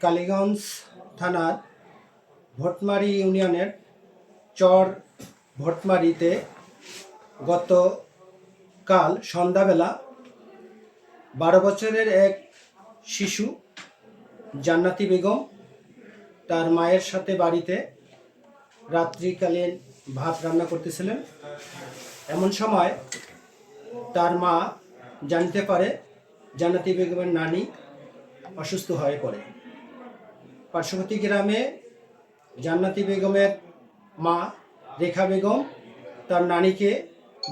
কালীগঞ্জ থানার ভোটমারি ইউনিয়নের চর ভোটমারিতে গতকাল সন্ধ্যাবেলা 12 বছরের এক শিশু জান্নাতি বেগম তার মায়ের সাথে বাড়িতে রাত্রিকালীন ভাত রান্না করতেছিলেন। এমন সময় তার মা জানতে পারে জান্নাতি বেগমের নানি অসুস্থ হয়ে পড়ে। পার্শ্ববর্তী গ্রামে জান্নাতি বেগমের মা রেখা বেগম তার নানিকে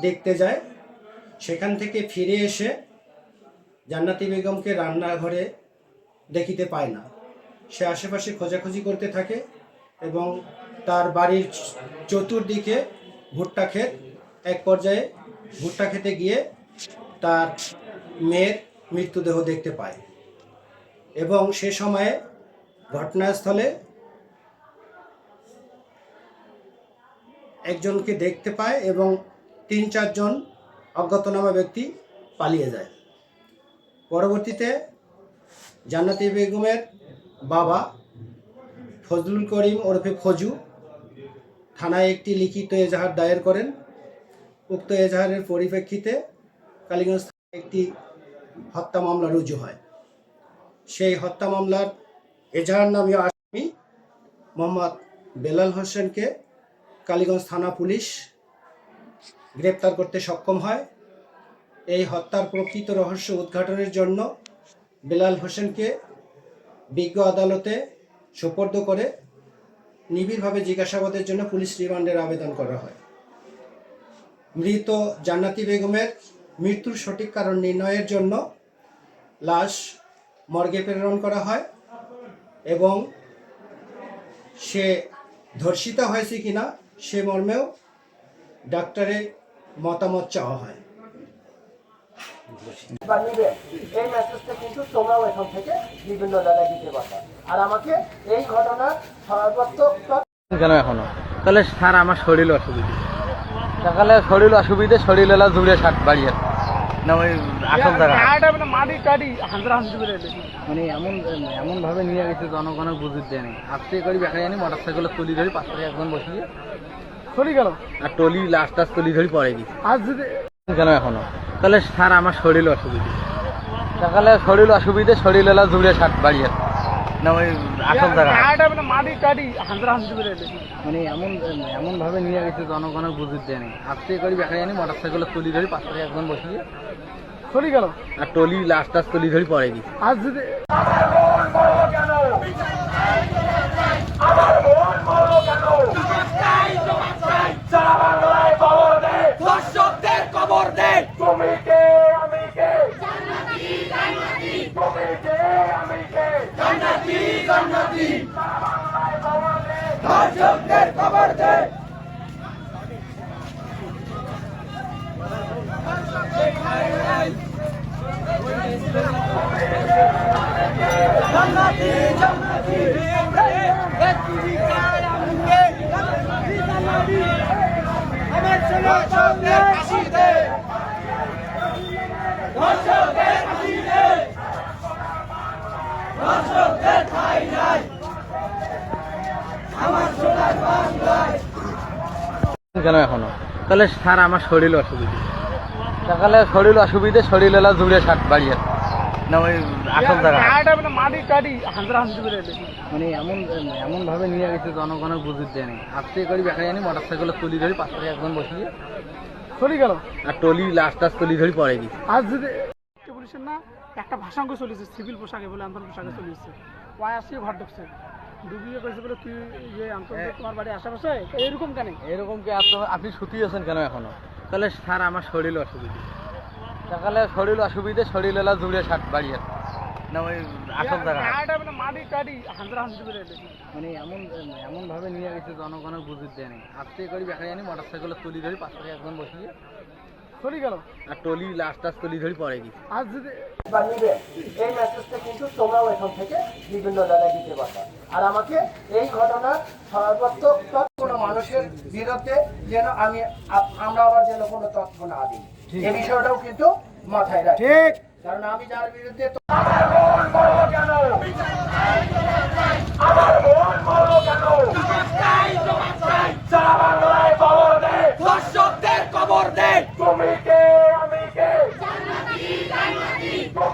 দেখতে যায়। সেখান থেকে ফিরে এসে জান্নাতি বেগমকে রান্নাঘরে দেখিতে পায় না। সে আশেপাশে খোঁজাখুঁজি করতে থাকে এবং তার বাড়ির চতুর্দিকে ভুট্টা ক্ষেত, এক পর্যায়ে ভুট্টা খেতে গিয়ে তার মেয়ের মৃতদেহ দেখতে পায় এবং সে সময়ে ঘটনাস্থলে একজনকে দেখতে পায় এবং 3-4 জন অজ্ঞাতনামা ব্যক্তি পালিয়ে যায়। পরবর্তীতে জান্নাতি বেগমের বাবা ফজলুল করিম ওরফে ফজু থানায় একটি লিখিত এজাহার দায়ের করেন। উক্ত এজাহারের পরিপ্রেক্ষিতে কালীগঞ্জ থানায় একটি হত্যা মামলা রুজু হয়। সেই হত্যা মামলার এজাহারনামীয় আসামি মোহাম্মদ বেলাল হোসেনকে কালীগঞ্জ থানা পুলিশ গ্রেপ্তার করতে সক্ষম হয়। এই হত্যার প্রকৃত রহস্য উদ্ঘাটনের জন্য বেলাল হোসেনকে বিজ্ঞ আদালতে সোপর্দ করে নিবিড়ভাবে জিজ্ঞাসাবাদের জন্য পুলিশ রিমান্ডের আবেদন করা হয়। মৃত জান্নাতি বেগমের মৃত্যুর সঠিক কারণ নির্ণয়ের জন্য লাশ মর্গে প্রেরণ করা হয় এবং সে ধর্ষিতা হয়েছে কিনা সে মর্মেও ডাক্তারের মতামত চাওয়া হয়। এই মেসেজটা কিন্তু তোমরাও এখন থেকে বিভিন্ন জায়গায় দিতে পারবে। আর আমাকে এই ঘটনার সর্বাত্মক কেন এখনো তাহলে স্যার আমার শরীর অসুবিধা, সকালে শরীর অসুবিধে, শরীর এলা জুড়ে ষাট বাড়িয়ে না ওই আসল জায়গা মানে এমন ভাবে নিয়ে গেছে জনগণের বুঝির দেয় নেই। আজকে করি দেখা জানি মোটর সাইকেলে তুলি ধরি 5 টাকা একজন বসিয়ে চলে গেল আর টলি লাস্ট তুলি ধরি পরে গেছে। আজ যদি কেন এখনো তাহলে স্যার আমার শরীর অসুবিধা, সকালে শরীর অসুবিধে, শরীর এলা জুড়ে ষাট বাড়িয়ে না ওই আসল জায়গা মানে এমন ভাবে নিয়ে গেছে জনগণের বুঝির দেয় নেই। আজকে করি দেখা জানি মোটর সাইকেলে তুলি ধরি 5 টাকা একজন বসিয়ে চলে গেল আর টলি লাস্ট তুলি ধরি পরে গেছে। আজ যদি কেন এখনো তাহলে স্যার আমার শরীর অসুবিধা, সকালে শরীর অসুবিধে, শরীর এলা জুড়ে ষাট বাড়িয়ে না ওই আসল জায়গা মানে এমন ভাবে নিয়ে গেছে জনগণের বুঝির দেয় নেই। আজকে করি দেখা জানি মোটর সাইকেলে তুলি ধরি 5 টাকা একজন বসিয়ে চলে গেল আর টলি লাস্ট তুলি ধরি পরে গেছে। আজ যদি পুলিশের না একটা ভাষাঙ্গ চলেছে সিভিল পোশাকে বলে আন্তর্জাতিক পোশাকে চলেছে ওয়াই আসছে ঘর ঢুকছে ডুবিয়ে কইছে বলে তুই যে আন্তর্জাতিক তোমার বাড়ি আশেপাশে এরকম কেন এরকম কি আপনি সুতি আছেন কেন এখনো তাহলে স্যার আমার শরীর অসুবিধা, সকালে শরীর অসুবিধে, শরীর এলা জুড়ে ষাট বাড়িয়ে না ওই আসল জায়গা মানে এমন ভাবে নিয়ে গেছে জনগণের বুঝির দেয় নেই। আজকে করি দেখা জানি মোটর সাইকেলে তুলি ধরি 5 টাকা একজন বসিয়ে চলে গেল আর টলি লাস্ট তুলি ধরি পরে গেছে। আজ যদি এই মেসেজটা কিন্তু তোমরাও এখন থেকে বিভিন্ন জায়গায় দিতে পারবে। আর আমাকে এই ঘটনার সর্বাত্মক কোনো মানুষের বিরুদ্ধে যেন আমরা আবার যেন কোনো তথ্য না দিই, এই বিষয়টাও কিন্তু মাথায় রাখি। ঠিক, কারণ আমি যার বিরুদ্ধে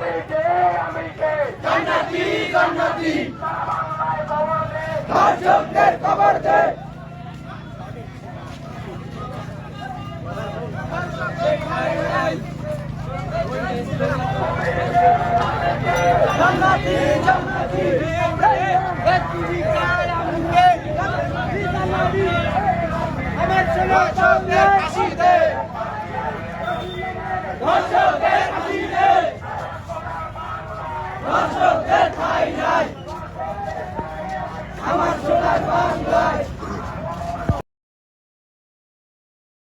আমি কে আমি কে জান্নাতি জান্নাতি বাংলায় খবর দে ধর্ষকদের খবর দে